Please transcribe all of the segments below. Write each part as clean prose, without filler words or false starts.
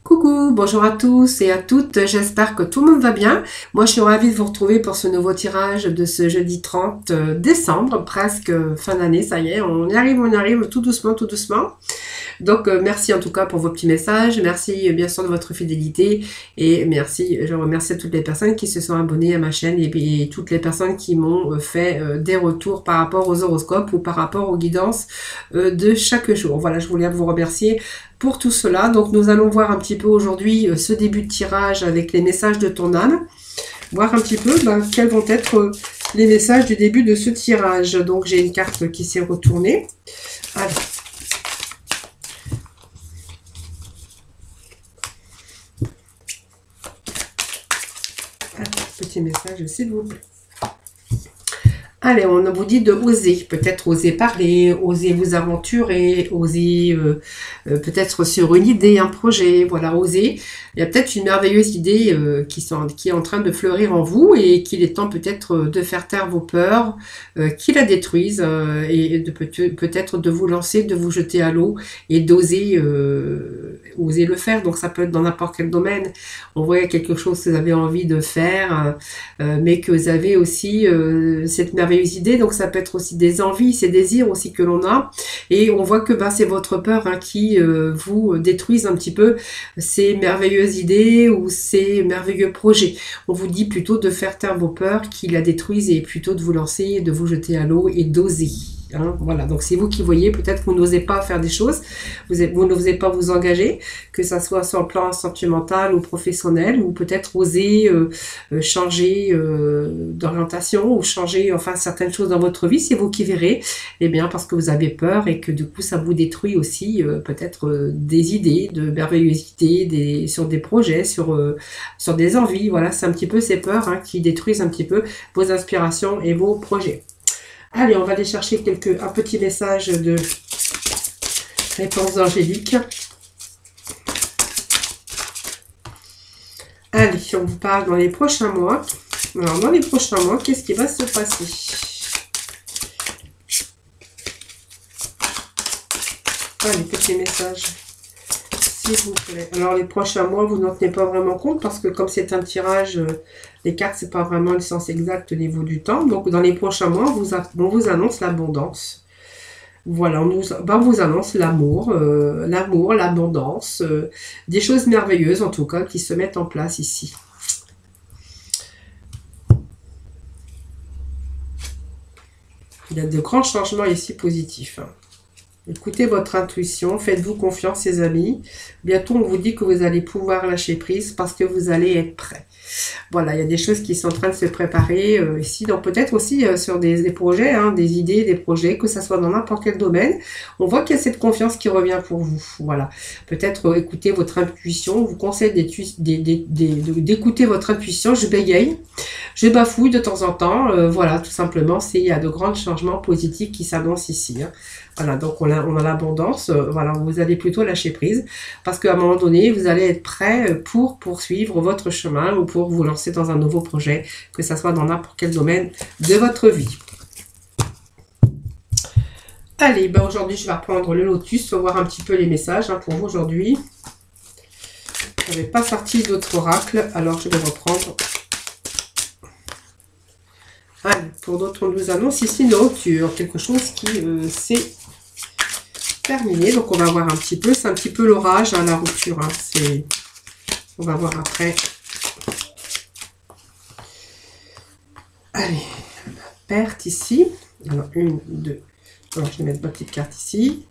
Coucou, bonjour à tous et à toutes, j'espère que tout le monde va bien. Moi je suis ravie de vous retrouver pour ce nouveau tirage de ce jeudi 30 décembre, presque fin d'année, ça y est, on y arrive tout doucement, tout doucement. Donc merci en tout cas pour vos petits messages, merci bien sûr de votre fidélité et merci, je remercie toutes les personnes qui se sont abonnées à ma chaîne et toutes les personnes qui m'ont fait des retours par rapport aux horoscopes ou par rapport aux guidances de chaque jour. Voilà, je voulais vous remercier pour tout cela. Donc nous allons voir un petit peu aujourd'hui ce début de tirage avec les messages de ton âme, voir un petit peu quels vont être les messages du début de ce tirage. Donc j'ai une carte qui s'est retournée. Allez. Petit message s'il vous plaît. Allez, on vous dit de oser, peut-être oser parler, oser vous aventurer, oser peut-être sur une idée, un projet, voilà, oser. Il y a peut-être une merveilleuse idée qui est en train de fleurir en vous et qu'il est temps peut-être de faire taire vos peurs, qui la détruisent et de peut-être de vous lancer, de vous jeter à l'eau et d'oser oser le faire. Donc ça peut être dans n'importe quel domaine. On voit quelque chose que vous avez envie de faire, mais que vous avez aussi cette merveilleuse idée, donc ça peut être aussi des envies, ces désirs aussi que l'on a, et on voit que c'est votre peur qui vous détruise un petit peu ces merveilleuses idées ou ces merveilleux projets. On vous dit plutôt de faire taire vos peurs qui la détruisent et plutôt de vous lancer, de vous jeter à l'eau et d'oser. Voilà, donc c'est vous qui voyez, peut-être que vous n'osez pas faire des choses, vous n'osez pas vous engager, que ça soit sur le plan sentimental ou professionnel, ou peut-être oser changer d'orientation ou changer enfin certaines choses dans votre vie, c'est vous qui verrez, eh bien parce que vous avez peur et que du coup ça vous détruit aussi peut-être des idées, de merveilleuses idées, sur des projets, sur des envies, voilà, c'est un petit peu ces peurs qui détruisent un petit peu vos inspirations et vos projets. Allez, on va aller chercher un petit message de réponse angélique. Allez, on vous parle dans les prochains mois. Alors, dans les prochains mois, qu'est-ce qui va se passer? Allez, petit message, s'il vous plaît. Alors, les prochains mois, vous n'en tenez pas vraiment compte parce que comme c'est un tirage... les cartes, c'est pas vraiment le sens exact au niveau du temps. Donc, dans les prochains mois, on vous annonce l'abondance. Voilà, on vous annonce l'amour, l'abondance, des choses merveilleuses en tout cas qui se mettent en place ici. Il y a de grands changements ici positifs. Écoutez votre intuition, faites-vous confiance, les amis. Bientôt, on vous dit que vous allez pouvoir lâcher prise parce que vous allez être prêts. Voilà, il y a des choses qui sont en train de se préparer ici. Donc peut-être aussi sur des projets, des idées, des projets, que ça soit dans n'importe quel domaine. On voit qu'il y a cette confiance qui revient pour vous. Voilà, peut-être écoutez votre intuition. On vous conseille d'écouter votre intuition. Je bégaye, je bafouille de temps en temps. Voilà, tout simplement, il y a de grands changements positifs qui s'annoncent ici. Voilà, donc on a l'abondance, voilà, vous allez plutôt lâcher prise, parce qu'à un moment donné, vous allez être prêt pour poursuivre votre chemin ou pour vous lancer dans un nouveau projet, que ce soit dans n'importe quel domaine de votre vie. Allez, aujourd'hui, je vais reprendre le lotus, pour voir un petit peu les messages pour vous aujourd'hui. Je n'avais pas sorti d'autres oracles, alors je vais reprendre. Allez, pour d'autres, on nous annonce ici une rupture, quelque chose qui s'est terminé. Donc, on va voir un petit peu. C'est un petit peu l'orage, la rupture. On va voir après. Allez, perte ici. Alors, 1, 2. Alors, je vais mettre ma petite carte ici.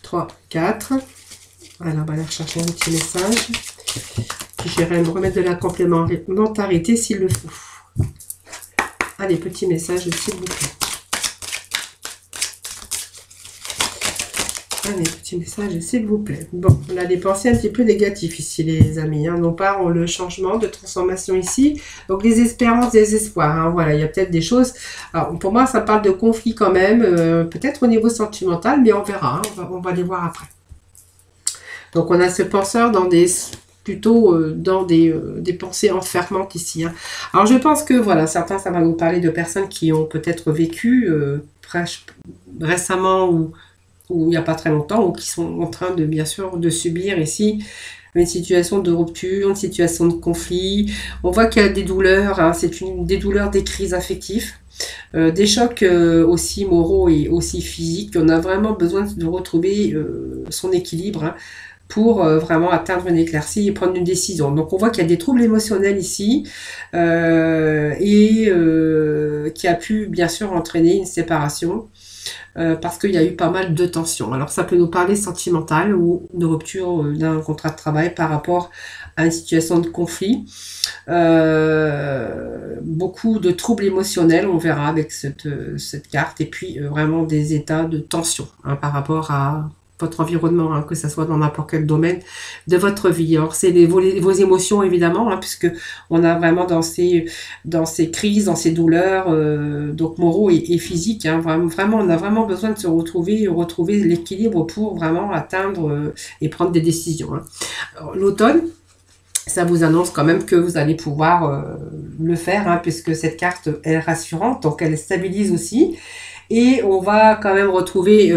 3, 4. Alors, on va aller rechercher un petit message. Puis, je vais me remettre de la complémentarité s'il le faut. Allez, petit message, s'il vous plaît. Allez, petit message, s'il vous plaît. Bon, on a des pensées un petit peu négatives ici, les amis. Non pas le changement de transformation ici. Donc, les espérances, des espoirs. Voilà, il y a peut-être des choses. Alors, pour moi, ça parle de conflit quand même. Peut-être au niveau sentimental, mais on verra. On va les voir après. Donc, on a ce penseur plutôt dans des pensées enfermantes ici. Alors, je pense que, voilà, certains, ça va vous parler de personnes qui ont peut-être vécu récemment ou ou il n'y a pas très longtemps, ou qui sont en train de, bien sûr, de subir ici une situation de rupture, une situation de conflit. On voit qu'il y a des douleurs, hein, c'est des douleurs, des crises affectives, des chocs aussi moraux et aussi physiques. On a vraiment besoin de retrouver son équilibre, hein, pour vraiment atteindre une éclaircie et prendre une décision. Donc on voit qu'il y a des troubles émotionnels ici qui a pu bien sûr entraîner une séparation parce qu'il y a eu pas mal de tensions. Alors ça peut nous parler sentimental ou de rupture d'un contrat de travail par rapport à une situation de conflit. Beaucoup de troubles émotionnels, on verra avec cette carte, et puis vraiment des états de tension, hein, par rapport à votre environnement, hein, que ce soit dans n'importe quel domaine de votre vie. Alors c'est vos émotions évidemment, hein, puisque on a vraiment dans ces crises, dans ces douleurs, donc moraux et physiques, hein, vraiment on a vraiment besoin de se retrouver l'équilibre pour vraiment atteindre et prendre des décisions, hein. L'automne, ça vous annonce quand même que vous allez pouvoir le faire, hein, puisque cette carte est rassurante, donc elle stabilise aussi. Et on va quand même retrouver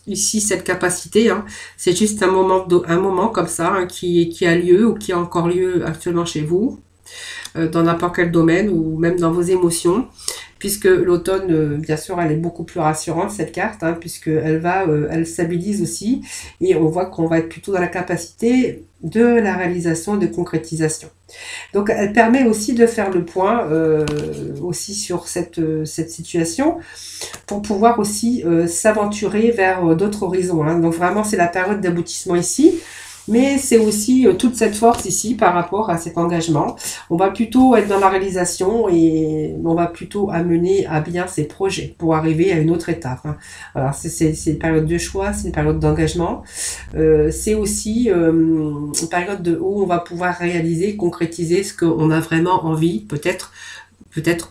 ici cette capacité, hein. C'est juste un moment comme ça, hein, qui a lieu ou qui a encore lieu actuellement chez vous, dans n'importe quel domaine ou même dans vos émotions. Puisque l'automne, bien sûr, elle est beaucoup plus rassurante, cette carte, hein, puisqu'elle elle stabilise aussi, et on voit qu'on va être plutôt dans la capacité de la réalisation, de concrétisation. Donc, elle permet aussi de faire le point aussi sur cette situation, pour pouvoir aussi s'aventurer vers d'autres horizons, hein. Donc, vraiment, c'est la période d'aboutissement ici. Mais c'est aussi toute cette force ici par rapport à cet engagement. On va plutôt être dans la réalisation et on va plutôt amener à bien ces projets pour arriver à une autre étape, hein. Alors c'est une période de choix, c'est une période d'engagement. C'est aussi une période où on va pouvoir réaliser, concrétiser ce qu'on a vraiment envie, peut-être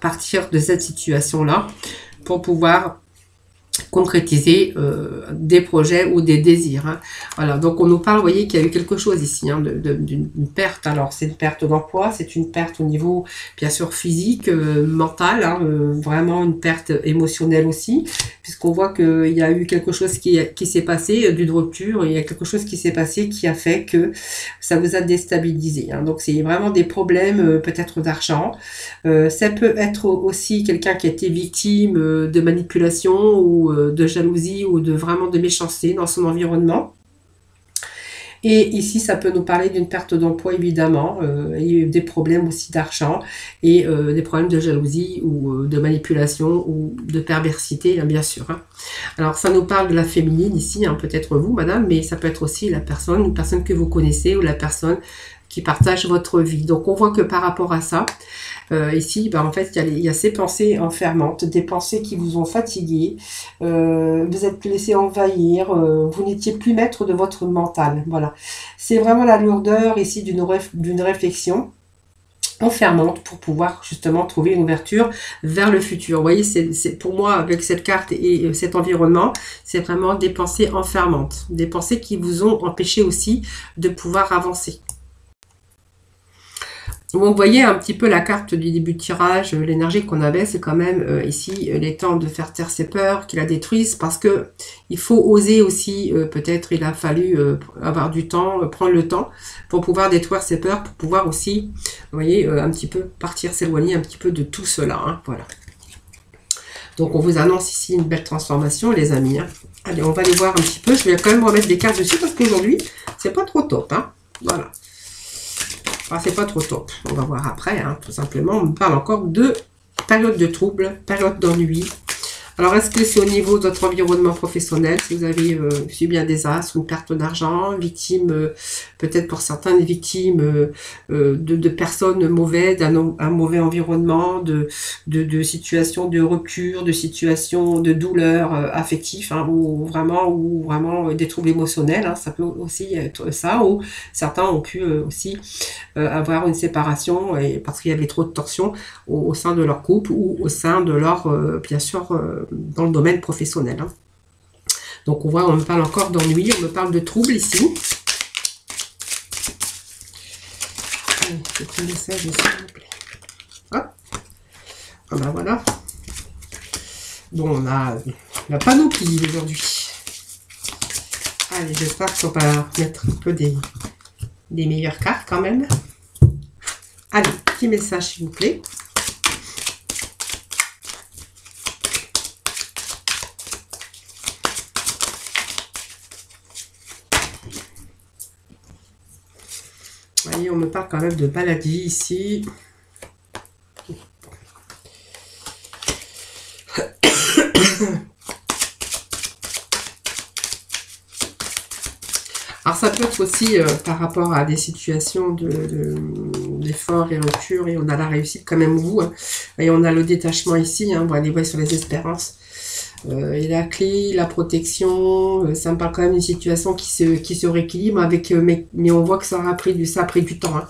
partir de cette situation-là pour pouvoir concrétiser des projets ou des désirs, hein. Voilà, donc on nous parle, vous voyez qu'il y a eu quelque chose ici, hein, d'une perte. Alors c'est une perte d'emploi, c'est une perte au niveau bien sûr physique, mental, hein, vraiment une perte émotionnelle aussi, puisqu'on voit qu'il y a eu quelque chose qui s'est passé, d'une rupture, il y a quelque chose qui s'est passé qui a fait que ça vous a déstabilisé, hein. Donc c'est vraiment des problèmes peut-être d'argent. Ça peut être aussi quelqu'un qui a été victime de manipulation ou de jalousie ou vraiment de méchanceté dans son environnement. Et ici, ça peut nous parler d'une perte d'emploi, évidemment, et des problèmes aussi d'argent, et des problèmes de jalousie ou de manipulation ou de perversité, hein, bien sûr, hein. Alors, ça nous parle de la féminine ici, hein, peut-être vous, madame, mais ça peut être aussi une personne que vous connaissez ou la personne qui partage votre vie. Donc, on voit que par rapport à ça, ici, en fait, il y a ces pensées enfermantes, des pensées qui vous ont fatigué, vous êtes laissé envahir, vous n'étiez plus maître de votre mental. Voilà. C'est vraiment la lourdeur ici d'une réflexion enfermante pour pouvoir justement trouver une ouverture vers le futur. Vous voyez, c'est pour moi, avec cette carte et cet environnement, c'est vraiment des pensées enfermantes, des pensées qui vous ont empêché aussi de pouvoir avancer. Vous voyez un petit peu la carte du début de tirage, l'énergie qu'on avait, c'est quand même ici les temps de faire taire ses peurs, qu'il la détruise, parce que il faut oser aussi, peut-être il a fallu avoir du temps, prendre le temps pour pouvoir détruire ses peurs, pour pouvoir aussi, vous voyez, un petit peu partir, s'éloigner un petit peu de tout cela, hein, voilà. Donc on vous annonce ici une belle transformation, les amis, hein. Allez, on va aller voir un petit peu, je vais quand même remettre des cartes dessus, parce qu'aujourd'hui, c'est pas trop top, hein, voilà. Ah, c'est pas trop top. On va voir après, hein, tout simplement. On me parle encore de période de trouble, période d'ennui. Alors, est-ce que c'est au niveau de votre environnement professionnel, si vous avez subi un désastre, une perte d'argent, victime, peut-être pour certains, des victimes de personnes mauvaises, d'un mauvais environnement, de situations de rupture, de situations de douleur affective, hein, ou vraiment des troubles émotionnels, hein, ça peut aussi être ça, ou certains ont pu aussi avoir une séparation parce qu'il y avait trop de tensions au sein de leur couple ou au sein de leur, bien sûr, dans le domaine professionnel, hein. Donc on voit, on me parle encore d'ennui, on me parle de troubles ici. Petit message, s'il vous plaît. Hop. Ah ben voilà. Bon, on a la panoplie aujourd'hui. Allez, j'espère qu'on va mettre un peu des meilleures cartes quand même. Allez, petit message s'il vous plaît. Vous voyez, on me parle quand même de maladie ici. Alors ça peut être aussi par rapport à des situations d'effort et rupture, et on a la réussite quand même au bout. Hein. Et on a le détachement ici, hein, on va aller voir sur les espérances. Et la clé, la protection, ça me parle quand même d'une situation qui se rééquilibre, avec, mais on voit que ça a pris du temps. Hein.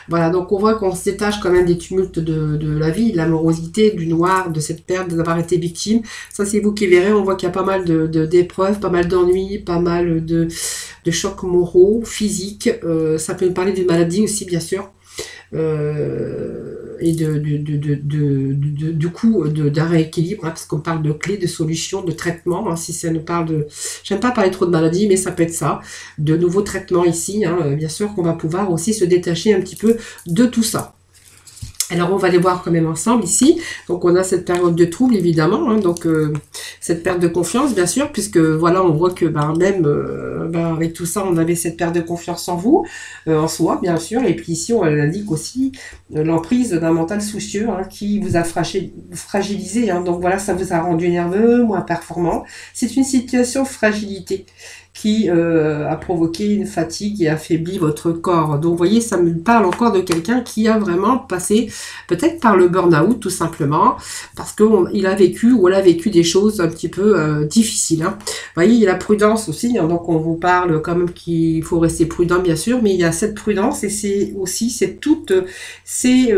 Voilà, donc on voit qu'on se détache quand même des tumultes de la vie, de l'amorosité, du noir, de cette perte, d'avoir été victime. Ça, c'est vous qui verrez, on voit qu'il y a pas mal d'épreuves, pas mal d'ennuis, pas mal de chocs moraux, physiques. Ça peut nous parler d'une maladie aussi, bien sûr. Et du coup d'un rééquilibre, hein, parce qu'on parle de clés, de solutions, de traitements, hein, si ça nous parle de... J'aime pas parler trop de maladie, mais ça peut être ça, de nouveaux traitements ici, hein, bien sûr qu'on va pouvoir aussi se détacher un petit peu de tout ça. Alors, on va les voir quand même ensemble ici. Donc, on a cette période de trouble, évidemment. Hein, donc, cette perte de confiance, bien sûr, puisque, voilà, on voit que, même avec tout ça, on avait cette perte de confiance en vous, en soi, bien sûr. Et puis ici, on indique aussi l'emprise d'un mental soucieux, hein, qui vous a fragilisé. Hein, donc, voilà, ça vous a rendu nerveux, moins performant. C'est une situation de fragilité qui a provoqué une fatigue et affaibli votre corps. Donc, vous voyez, ça me parle encore de quelqu'un qui a vraiment passé peut-être par le burn-out, tout simplement, parce qu'il a vécu ou elle a vécu des choses un petit peu difficiles. Hein. Vous voyez, il y a la prudence aussi, hein, donc on vous parle quand même qu'il faut rester prudent, bien sûr, mais il y a cette prudence, et c'est aussi, c'est toutes ces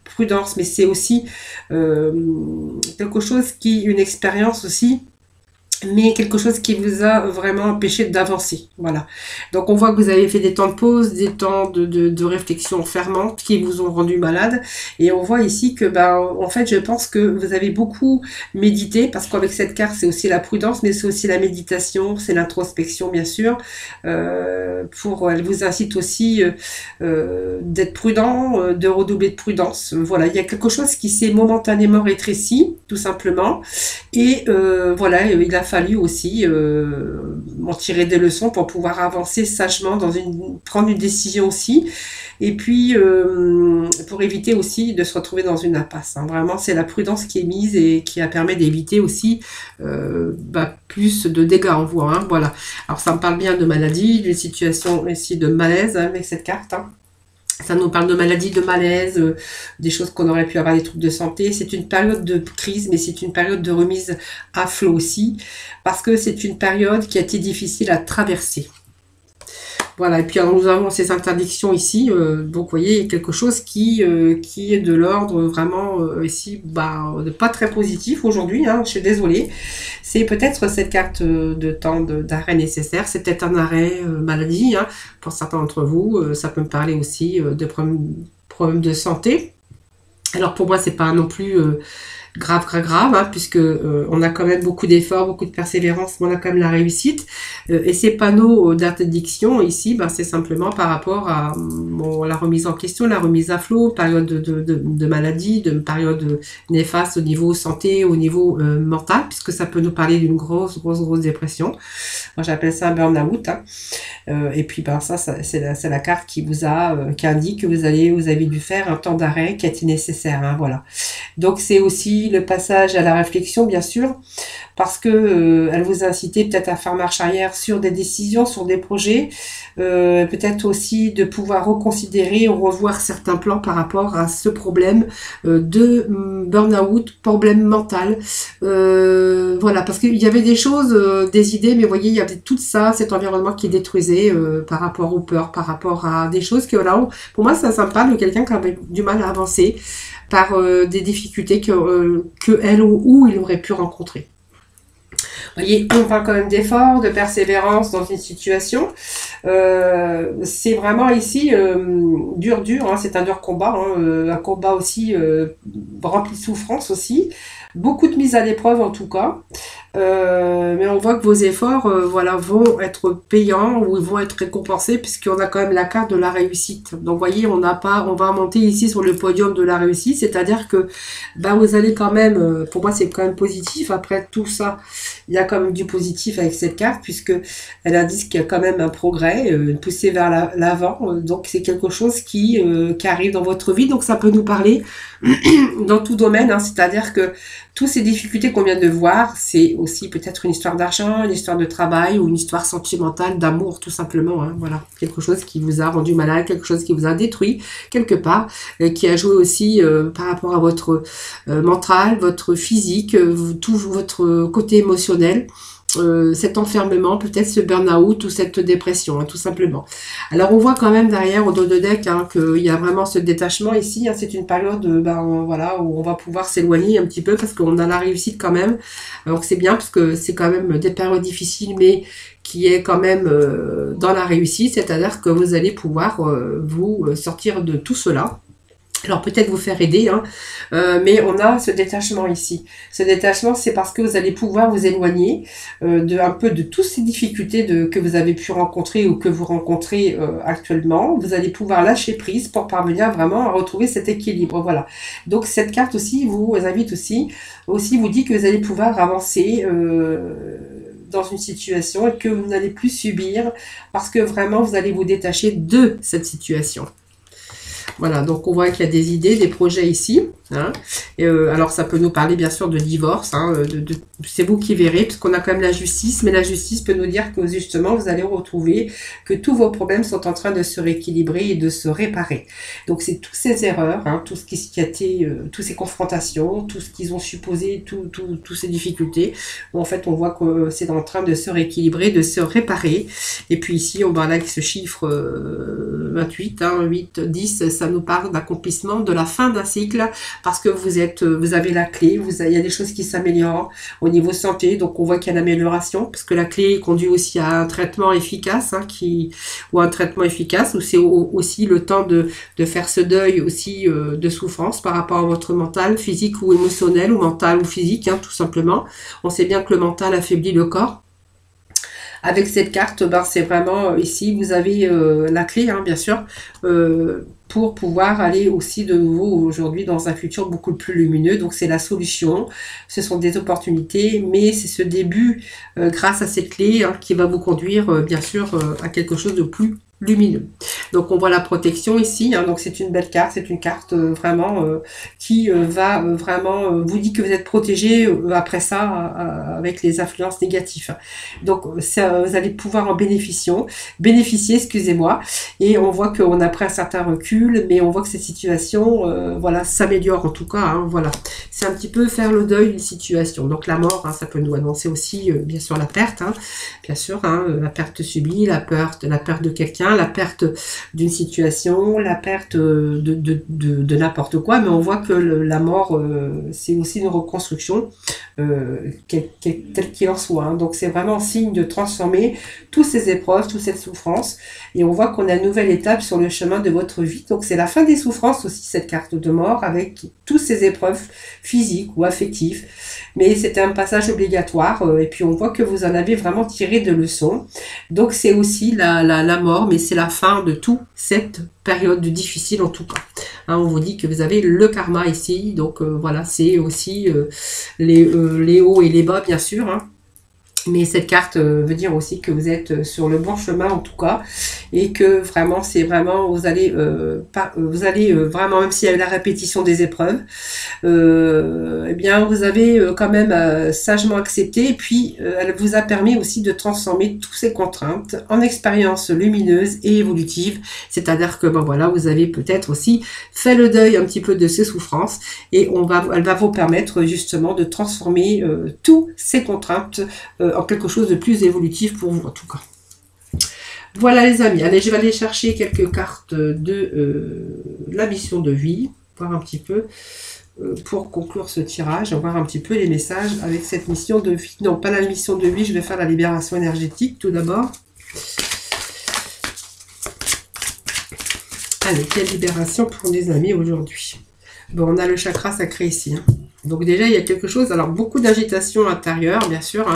prudences, mais c'est aussi quelque chose une expérience aussi, mais quelque chose qui vous a vraiment empêché d'avancer. Voilà. Donc, on voit que vous avez fait des temps de pause, des temps de réflexion fermante qui vous ont rendu malade. Et on voit ici que, en fait, je pense que vous avez beaucoup médité, parce qu'avec cette carte, c'est aussi la prudence, mais c'est aussi la méditation, c'est l'introspection, bien sûr. Elle vous incite aussi d'être prudent, de redoubler de prudence. Voilà, il y a quelque chose qui s'est momentanément rétréci, tout simplement. Et voilà, il a fallu aussi en tirer des leçons pour pouvoir avancer sagement, prendre une décision aussi, et puis pour éviter aussi de se retrouver dans une impasse. Hein. Vraiment, c'est la prudence qui est mise et qui a permis d'éviter aussi plus de dégâts en vous. Hein. Voilà. Alors, ça me parle bien de maladie, d'une situation ici de malaise, hein, avec cette carte. Hein. Ça nous parle de maladies, de malaise, des choses qu'on aurait pu avoir, des troubles de santé. C'est une période de crise, mais c'est une période de remise à flot aussi, parce que c'est une période qui a été difficile à traverser. Voilà, et puis alors, nous avons ces interdictions ici, donc vous voyez, il y a quelque chose qui est de l'ordre vraiment ici, pas très positif aujourd'hui, hein, je suis désolée. C'est peut-être cette carte de temps d'arrêt nécessaire, c'est peut-être un arrêt maladie, hein, pour certains d'entre vous, ça peut me parler aussi de problèmes de santé. Alors pour moi, c'est pas non plus grave, hein, puisque on a quand même beaucoup d'efforts, beaucoup de persévérance, mais on a quand même la réussite. Et ces panneaux d'interdiction ici, c'est simplement par rapport à la remise en question, la remise à flot, période de maladie, de période néfaste au niveau santé, au niveau mental, puisque ça peut nous parler d'une grosse dépression. Moi, j'appelle ça un burn-out. Hein. Et puis, ça c'est la carte qui qui indique que vous avez dû faire un temps d'arrêt qui a été nécessaire. Hein, voilà. Donc, c'est aussi le passage à la réflexion, bien sûr, parce que elle vous a incité peut-être à faire marche arrière sur des décisions, sur des projets, peut-être aussi de pouvoir reconsidérer ou revoir certains plans par rapport à ce problème de burn-out, problème mental. Voilà, parce qu'il y avait des choses, des idées, mais vous voyez, il y avait tout ça, cet environnement qui détruisait par rapport aux peurs, par rapport à des choses que là, pour moi, ça me parle de quelqu'un qui avait du mal à avancer par des difficultés que elle ou il aurait pu rencontrer. voyez, on parle quand même d'effort, de persévérance dans une situation. C'est vraiment ici dur, hein, c'est un dur combat, hein, un combat aussi rempli de souffrance aussi. Beaucoup de mise à l'épreuve en tout cas. Mais on voit que vos efforts voilà, vont être payants ou vont être récompensés puisqu'on a quand même la carte de la réussite. Donc vous voyez, on va monter ici sur le podium de la réussite, c'est-à-dire que ben, vous allez quand même, pour moi c'est quand même positif, après tout ça, il y a quand même du positif avec cette carte puisque elle indique qu'il y a quand même un progrès, une poussée vers l'avant, donc c'est quelque chose qui arrive dans votre vie, donc ça peut nous parler dans tout domaine, hein, c'est-à-dire que toutes ces difficultés qu'on vient de voir, c'est aussi peut-être une histoire d'argent, une histoire de travail ou une histoire sentimentale, d'amour tout simplement. Hein, voilà, quelque chose qui vous a rendu malade, quelque chose qui vous a détruit quelque part, qui a joué aussi par rapport à votre mental, votre physique, tout votre côté émotionnel. Cet enfermement, peut-être ce burn-out ou cette dépression, hein, tout simplement. Alors on voit quand même derrière au dos de deck hein, qu'il y a vraiment ce détachement ici. Hein, c'est une période voilà, où on va pouvoir s'éloigner un petit peu parce qu'on a la réussite quand même. Donc c'est bien parce que c'est quand même des périodes difficiles mais qui est quand même dans la réussite, c'est-à-dire que vous allez pouvoir vous sortir de tout cela. Alors peut-être vous faire aider, hein, mais on a ce détachement ici. Ce détachement, c'est parce que vous allez pouvoir vous éloigner un peu de toutes ces difficultés que vous avez pu rencontrer ou que vous rencontrez actuellement. Vous allez pouvoir lâcher prise pour parvenir vraiment à retrouver cet équilibre. Voilà. Donc cette carte aussi vous invite aussi vous dit que vous allez pouvoir avancer dans une situation et que vous n'allez plus subir parce que vraiment vous allez vous détacher de cette situation. Voilà, donc on voit qu'il y a des idées, des projets ici. Hein. Alors ça peut nous parler bien sûr de divorce, hein, c'est vous qui verrez, puisqu'on a quand même la justice, mais la justice peut nous dire que justement vous allez retrouver que tous vos problèmes sont en train de se rééquilibrer et de se réparer. Donc c'est toutes ces erreurs, hein, tout ce qui a été, toutes ces confrontations, tout ce qu'ils ont supposé, toutes ces difficultés, où en fait on voit que c'est en train de se rééquilibrer, de se réparer. Et puis ici on voit là que ce chiffre 28, hein, 8, 10, ça nous parle d'accomplissement, de la fin d'un cycle, parce que vous avez la clé, il y a des choses qui s'améliorent au niveau santé, donc on voit qu'il y a une amélioration, parce que la clé conduit aussi à un traitement efficace, hein, ou un traitement efficace, où c'est aussi le temps de faire ce deuil aussi de souffrance par rapport à votre mental, physique ou émotionnel, ou mental ou physique, hein, tout simplement. On sait bien que le mental affaiblit le corps. Avec cette carte, ben, c'est vraiment ici, vous avez la clé, hein, bien sûr, pour pouvoir aller aussi de nouveau aujourd'hui dans un futur beaucoup plus lumineux. Donc c'est la solution, ce sont des opportunités, mais c'est ce début grâce à cette clé hein, qui va vous conduire bien sûr à quelque chose de plus lumineux. Donc on voit la protection ici, hein, donc c'est une belle carte, c'est une carte vraiment qui va vraiment vous dit que vous êtes protégé après ça avec les influences négatives. Donc ça, vous allez pouvoir en bénéficier, excusez-moi, et on voit qu'on a pris un certain recul, mais on voit que cette situation voilà, s'améliore en tout cas, hein, voilà. C'est un petit peu faire le deuil d'une situation. Donc la mort, hein, ça peut nous annoncer aussi bien sûr la perte, hein, bien sûr, hein, la perte subie, la perte de quelqu'un, la perte d'une situation, la perte de n'importe quoi, mais on voit que la mort, c'est aussi une reconstruction, tel qu'il en soit. Hein. Donc c'est vraiment un signe de transformer toutes ces épreuves, toute cette souffrance, et on voit qu'on a une nouvelle étape sur le chemin de votre vie. Donc c'est la fin des souffrances aussi, cette carte de mort, avec toutes ces épreuves physiques ou affectives, mais c'était un passage obligatoire, et puis on voit que vous en avez vraiment tiré de leçons. Donc c'est aussi la mort, mais c'est la fin de toute cette période difficile en tout cas. Hein, on vous dit que vous avez le karma ici, donc voilà, c'est aussi les hauts et les bas bien sûr, hein. Mais cette carte veut dire aussi que vous êtes sur le bon chemin en tout cas, et que vraiment c'est vraiment vous allez vraiment, même s'il y a eu la répétition des épreuves, eh bien vous avez quand même sagement accepté, et puis elle vous a permis aussi de transformer toutes ces contraintes en expériences lumineuses et évolutives, c'est-à-dire que ben voilà, vous avez peut-être aussi fait le deuil un petit peu de ces souffrances, et elle va vous permettre justement de transformer toutes ces contraintes en quelque chose de plus évolutif pour vous en tout cas. Voilà les amis, allez, je vais aller chercher quelques cartes de la mission de vie, voir un petit peu pour conclure ce tirage, on va voir un petit peu les messages avec cette mission de vie. Non, pas la mission de vie, je vais faire la libération énergétique tout d'abord. Allez, quelle libération pour les amis aujourd'hui? Bon, on a le chakra sacré ici. Hein. Donc déjà, il y a quelque chose, alors beaucoup d'agitation intérieure, bien sûr,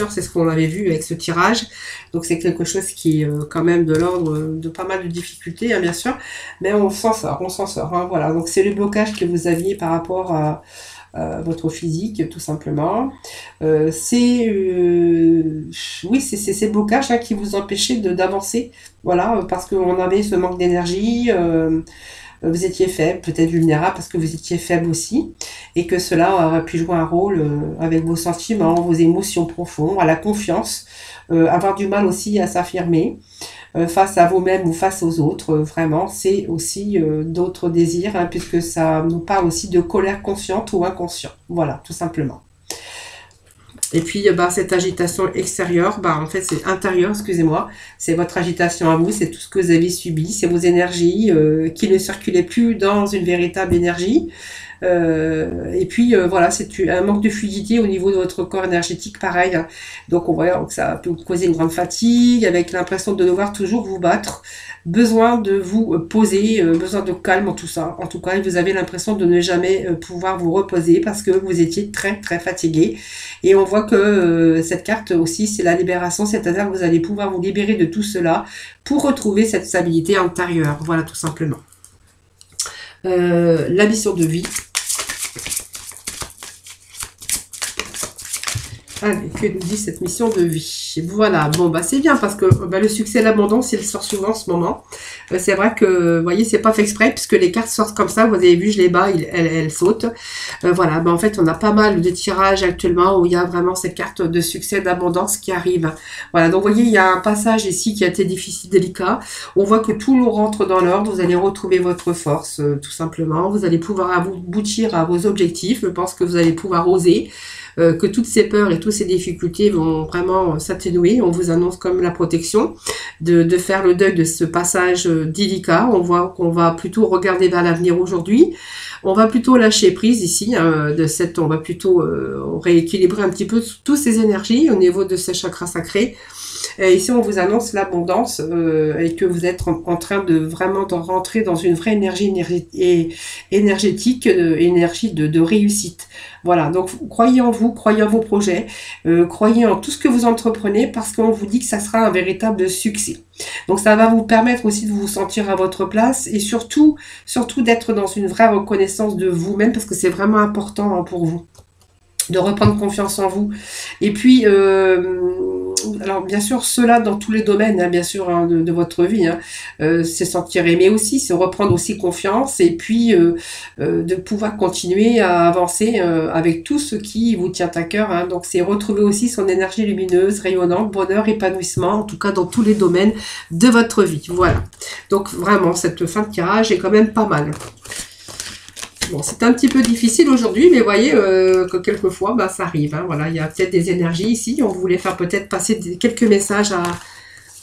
c'est ce qu'on avait vu avec ce tirage. Donc c'est quelque chose qui est quand même de l'ordre de pas mal de difficultés, hein, bien sûr. Mais on s'en sort, hein, voilà. Donc c'est le blocage que vous aviez par rapport à votre physique, tout simplement. Oui, c'est ces blocages hein, qui vous empêchaient d'avancer, voilà, parce qu'on avait ce manque d'énergie, vous étiez faible, peut-être vulnérable parce que vous étiez faible aussi, et que cela aurait pu jouer un rôle avec vos sentiments, vos émotions profondes, à la confiance, avoir du mal aussi à s'affirmer face à vous-même ou face aux autres. Vraiment, c'est aussi d'autres désirs, hein, puisque ça nous parle aussi de colère consciente ou inconsciente. Voilà, tout simplement. Et puis, cette agitation extérieure, en fait, c'est intérieur, excusez-moi. C'est votre agitation à vous, c'est tout ce que vous avez subi, c'est vos énergies qui ne circulaient plus dans une véritable énergie. Et puis, voilà, c'est un manque de fluidité au niveau de votre corps énergétique, pareil. Hein. Donc, on voit que ça peut vous causer une grande fatigue, avec l'impression de devoir toujours vous battre. Besoin de vous poser, besoin de calme en tout ça. En tout cas, vous avez l'impression de ne jamais pouvoir vous reposer parce que vous étiez très très fatigué. Et on voit que cette carte aussi, c'est la libération, c'est-à-dire que vous allez pouvoir vous libérer de tout cela pour retrouver cette stabilité intérieure. Voilà, tout simplement. La mission de vie. Allez, que nous dit cette mission de vie? Voilà, bon, c'est bien parce que le succès et l'abondance, il sort souvent en ce moment. C'est vrai que, vous voyez, c'est pas fait exprès puisque les cartes sortent comme ça. Vous avez vu, je les bats, elles sautent. Voilà, en fait, on a pas mal de tirages actuellement où il y a vraiment cette carte de succès et d'abondance qui arrive. Voilà, donc vous voyez, il y a un passage ici qui a été difficile, délicat. On voit que tout rentre dans l'ordre. Vous allez retrouver votre force, tout simplement. Vous allez pouvoir aboutir à vos objectifs. Je pense que vous allez pouvoir oser. Que toutes ces peurs et toutes ces difficultés vont vraiment s'atténuer. On vous annonce comme la protection de faire le deuil de ce passage délicat. On voit qu'on va plutôt regarder vers l'avenir aujourd'hui. On va plutôt lâcher prise ici, on va plutôt rééquilibrer un petit peu toutes ces énergies au niveau de ces chakras sacrés. Et ici, on vous annonce l'abondance et que vous êtes en train de vraiment rentrer dans une vraie énergie énergétique, énergie de réussite. Voilà, donc croyez en vous, croyez en vos projets, croyez en tout ce que vous entreprenez parce qu'on vous dit que ça sera un véritable succès. Donc ça va vous permettre aussi de vous sentir à votre place et surtout d'être dans une vraie reconnaissance de vous-même parce que c'est vraiment important hein, pour vous de reprendre confiance en vous. Et puis, alors bien sûr, cela dans tous les domaines, hein, bien sûr, hein, de votre vie, hein, c'est sentir aimé aussi, c'est reprendre aussi confiance et puis de pouvoir continuer à avancer avec tout ce qui vous tient à cœur. Hein. Donc, c'est retrouver aussi son énergie lumineuse, rayonnante, bonheur, épanouissement, en tout cas dans tous les domaines de votre vie. Voilà. Donc, vraiment, cette fin de tirage est quand même pas mal. Bon, c'est un petit peu difficile aujourd'hui, mais vous voyez que quelquefois, ça arrive. Hein, voilà, il y a peut-être des énergies ici. On voulait faire peut-être passer quelques messages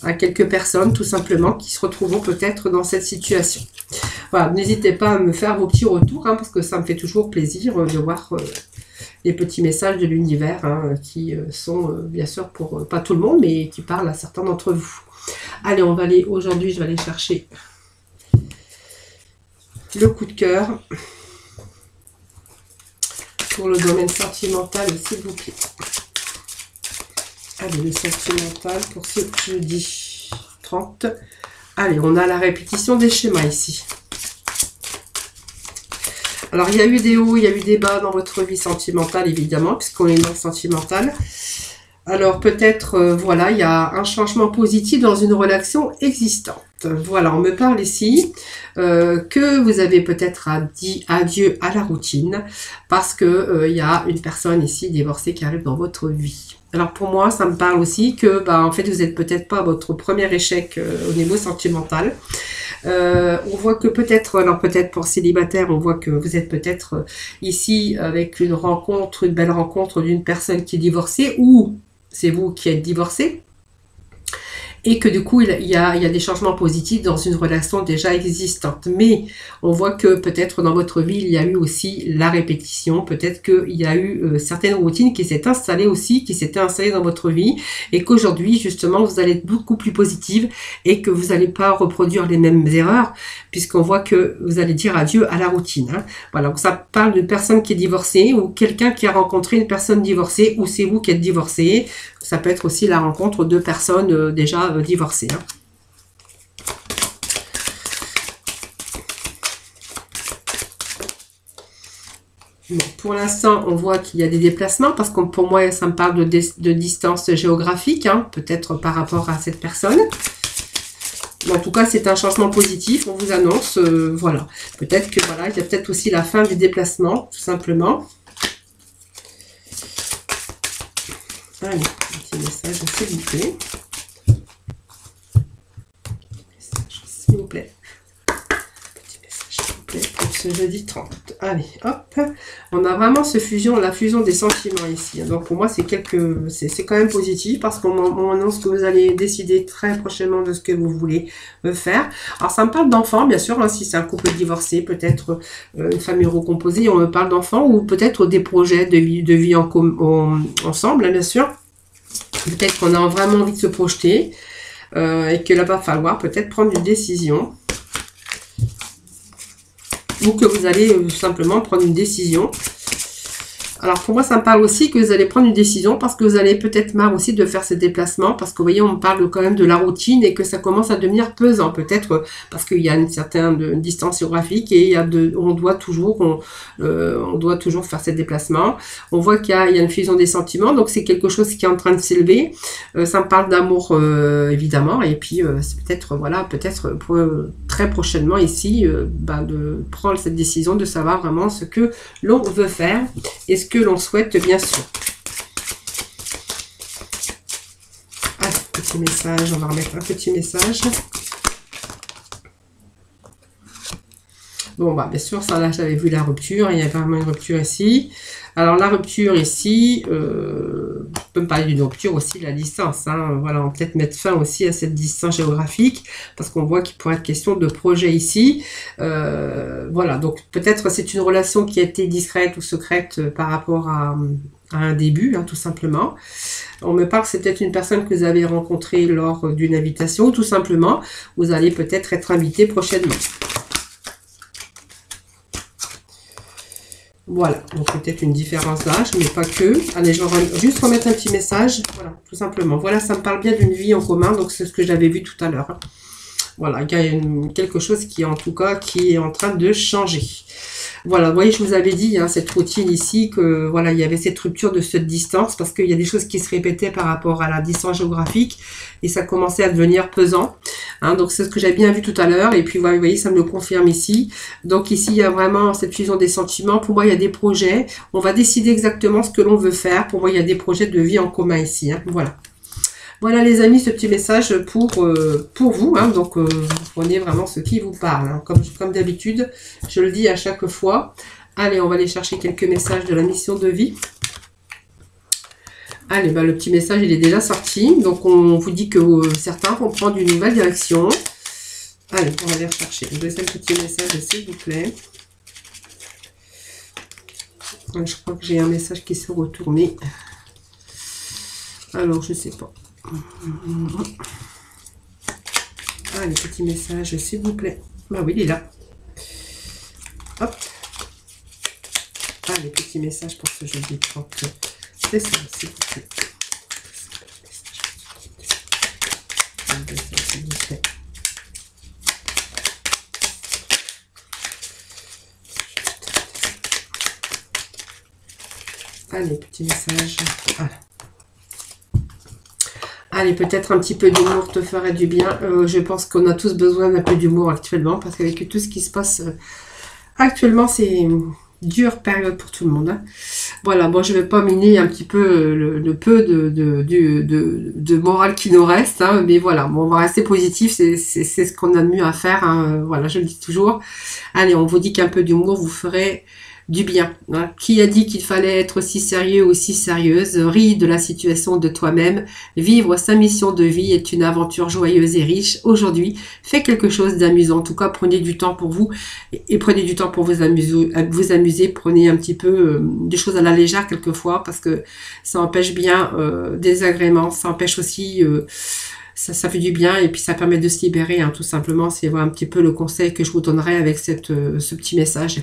à quelques personnes, tout simplement, qui se retrouveront peut-être dans cette situation. Voilà, n'hésitez pas à me faire vos petits retours, hein, parce que ça me fait toujours plaisir de voir les petits messages de l'univers, hein, qui sont, bien sûr, pour pas tout le monde, mais qui parlent à certains d'entre vous. Allez, on va aller, aujourd'hui, je vais aller chercher le coup de cœur. Pour le domaine sentimental, s'il vous plaît. Allez, le sentimental pour ce jeudi 30. Allez, on a la répétition des schémas ici. Alors, il y a eu des hauts, il y a eu des bas dans votre vie sentimentale, évidemment, puisqu'on est dans le sentimental. Alors, peut-être, voilà, il y a un changement positif dans une relation existante. Voilà, on me parle ici que vous avez peut-être dit adieu à la routine parce que il y a une personne ici divorcée qui arrive dans votre vie. Alors pour moi, ça me parle aussi que en fait, vous n'êtes peut-être pas à votre premier échec au niveau sentimental. On voit que peut-être, alors peut-être pour célibataire, on voit que vous êtes peut-être ici avec une rencontre, une belle rencontre d'une personne qui est divorcée ou c'est vous qui êtes divorcé. et que du coup il y a des changements positifs dans une relation déjà existante. Mais on voit que peut-être dans votre vie il y a eu aussi la répétition, peut-être qu'il y a eu certaines routines qui s'étaient installées aussi, qui s'étaient installées dans votre vie, et qu'aujourd'hui justement vous allez être beaucoup plus positive et que vous n'allez pas reproduire les mêmes erreurs, puisqu'on voit que vous allez dire adieu à la routine. Hein. Voilà, donc ça parle d'une personne qui est divorcée ou quelqu'un qui a rencontré une personne divorcée, ou c'est vous qui êtes divorcé. Ça peut être aussi la rencontre de personnes déjà divorcées. Hein. Bon, pour l'instant, on voit qu'il y a des déplacements, parce que pour moi, ça me parle de distance géographique, hein, peut-être par rapport à cette personne. Mais en tout cas, c'est un changement positif, on vous annonce, voilà. Peut-être que voilà, il y a peut-être aussi la fin des déplacements, tout simplement. Allez, un petit message, s'il vous plaît. Message, s'il vous plaît. Petit message, s'il vous plaît, pour ce jeudi 30. Allez, hop. On a vraiment la fusion des sentiments ici. Donc pour moi, c'est quand même positif, parce qu'on annonce que vous allez décider très prochainement de ce que vous voulez faire. Alors ça me parle d'enfants, bien sûr, hein, si c'est un couple divorcé, peut-être une famille recomposée, on me parle d'enfants, ou peut-être des projets de vie ensemble, hein, bien sûr. Peut-être qu'on a vraiment envie de se projeter et que là, va falloir peut-être prendre une décision. Ou que vous allez simplement prendre une décision. Alors pour moi, ça me parle aussi que vous allez prendre une décision, parce que vous allez peut-être marre aussi de faire ces déplacements, parce que vous voyez, on me parle quand même de la routine et que ça commence à devenir pesant, peut-être parce qu'il y a une certaine distance géographique et on doit toujours faire ces déplacements. On voit qu'il y a une fusion des sentiments, donc c'est quelque chose qui est en train de s'élever. Ça me parle d'amour évidemment, et puis c'est peut-être très prochainement ici de prendre cette décision, de savoir vraiment ce que l'on veut faire et ce que l'on souhaite, bien sûr. Ah, petit message, on va remettre un petit message. Bon, bah, bien sûr, ça là, j'avais vu la rupture, il y a vraiment une rupture ici. Alors, la rupture ici, je peux me parler d'une rupture aussi, la distance. Hein. Voilà, on va peut-être mettre fin aussi à cette distance géographique, parce qu'on voit qu'il pourrait être question de projet ici. Voilà, donc peut-être c'est une relation qui a été discrète ou secrète par rapport à un début, hein, tout simplement. On me parle que c'est peut-être une personne que vous avez rencontrée lors d'une invitation, ou tout simplement, vous allez peut-être être invité prochainement. Voilà, donc peut-être une différence d'âge, mais pas que. Allez, je vais juste remettre un petit message. Voilà, tout simplement. Voilà, ça me parle bien d'une vie en commun, donc c'est ce que j'avais vu tout à l'heure. Voilà, il y a quelque chose qui, en tout cas, qui est en train de changer. Voilà, vous voyez, je vous avais dit, hein, cette routine ici, que voilà, il y avait cette rupture de cette distance, parce qu'il y a des choses qui se répétaient par rapport à la distance géographique, et ça commençait à devenir pesant. Hein, donc c'est ce que j'ai bien vu tout à l'heure, et puis vous voyez, ça me le confirme ici. Donc ici, il y a vraiment cette fusion des sentiments. Pour moi, il y a des projets. On va décider exactement ce que l'on veut faire. Pour moi, il y a des projets de vie en commun ici. Hein, voilà. Voilà les amis, ce petit message pour vous. Hein, donc vous prenez vraiment ce qui vous parle. Hein, comme d'habitude, je le dis à chaque fois. Allez, on va aller chercher quelques messages de la mission de vie. Allez, le petit message, il est déjà sorti. Donc, on vous dit que certains vont prendre une nouvelle direction. Allez, on va aller rechercher le deuxième petit message, s'il vous plaît. Je crois que j'ai un message qui s'est retourné. Alors, je ne sais pas. Allez, petit message, s'il vous plaît. Bah oui, il est là. Hop. Allez, petit message pour ce jeudi 30. C'est ça, s'il vous plaît. S'il vous plaît. Allez, petit message. Voilà. Allez, peut-être un petit peu d'humour te ferait du bien. Je pense qu'on a tous besoin d'un peu d'humour actuellement, parce qu'avec tout ce qui se passe actuellement, c'est une dure période pour tout le monde. Hein. Voilà, bon, je vais pas miner un petit peu le peu de morale qui nous reste, hein, mais voilà, bon, on va rester positif, c'est ce qu'on a de mieux à faire. Hein, voilà, je le dis toujours. Allez, on vous dit qu'un peu d'humour vous ferait du bien. Hein. Qui a dit qu'il fallait être aussi sérieux ou si sérieuse? Ris de la situation de toi-même. Vivre sa mission de vie est une aventure joyeuse et riche. Aujourd'hui, faites quelque chose d'amusant. En tout cas, prenez du temps pour vous et prenez du temps pour vous amuser. Prenez un petit peu des choses à la légère quelquefois parce que ça empêche bien des agréments. Ça empêche aussi... ça fait du bien et puis ça permet de se libérer, hein, tout simplement. C'est un petit peu le conseil que je vous donnerai avec ce petit message.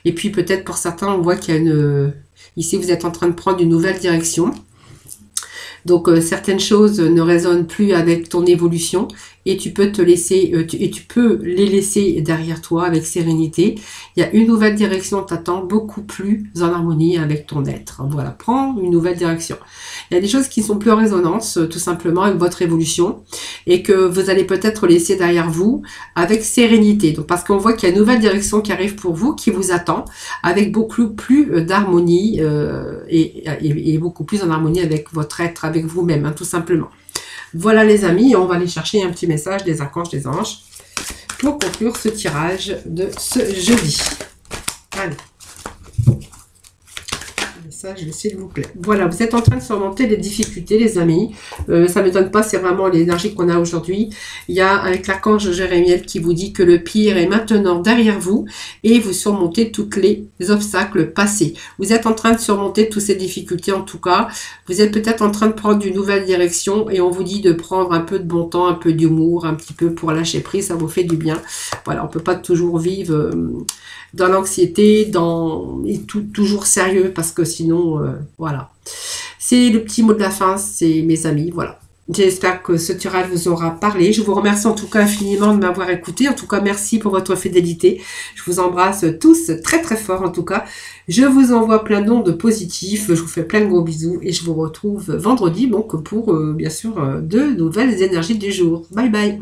Et puis peut-être pour certains, on voit qu'il y a une... Ici, vous êtes en train de prendre une nouvelle direction. Donc certaines choses ne résonnent plus avec ton évolution et tu peux te laisser tu peux les laisser derrière toi avec sérénité. Il y a une nouvelle direction t'attend beaucoup plus en harmonie avec ton être. Voilà, prends une nouvelle direction. Il y a des choses qui sont plus en résonance tout simplement avec votre évolution et que vous allez peut-être laisser derrière vous avec sérénité. Donc parce qu'on voit qu'il y a une nouvelle direction qui arrive pour vous, qui vous attend avec beaucoup plus d'harmonie et beaucoup plus en harmonie avec votre être, avec vous-même, hein, tout simplement. Voilà les amis, on va aller chercher un petit message des archanges, des anges pour conclure ce tirage de ce jeudi. Allez. Message, s'il vous plaît. Voilà, vous êtes en train de surmonter les difficultés, les amis. Ça ne m'étonne pas, c'est vraiment l'énergie qu'on a aujourd'hui. Il y a avec l'archange Jérémiel qui vous dit que le pire est maintenant derrière vous et vous surmontez tous les obstacles passés. Vous êtes en train de surmonter toutes ces difficultés en tout cas. Vous êtes peut-être en train de prendre une nouvelle direction et on vous dit de prendre un peu de bon temps, un peu d'humour, un petit peu pour lâcher prise, ça vous fait du bien. Voilà, on ne peut pas toujours vivre dans l'anxiété, toujours sérieux parce que sinon, voilà. C'est le petit mot de la fin, c'est mes amis, voilà. J'espère que ce tirage vous aura parlé. Je vous remercie en tout cas infiniment de m'avoir écouté. En tout cas, merci pour votre fidélité. Je vous embrasse tous très très fort en tout cas. Je vous envoie plein d'ondes positives. Je vous fais plein de gros bisous et je vous retrouve vendredi donc pour bien sûr de nouvelles énergies du jour. Bye bye.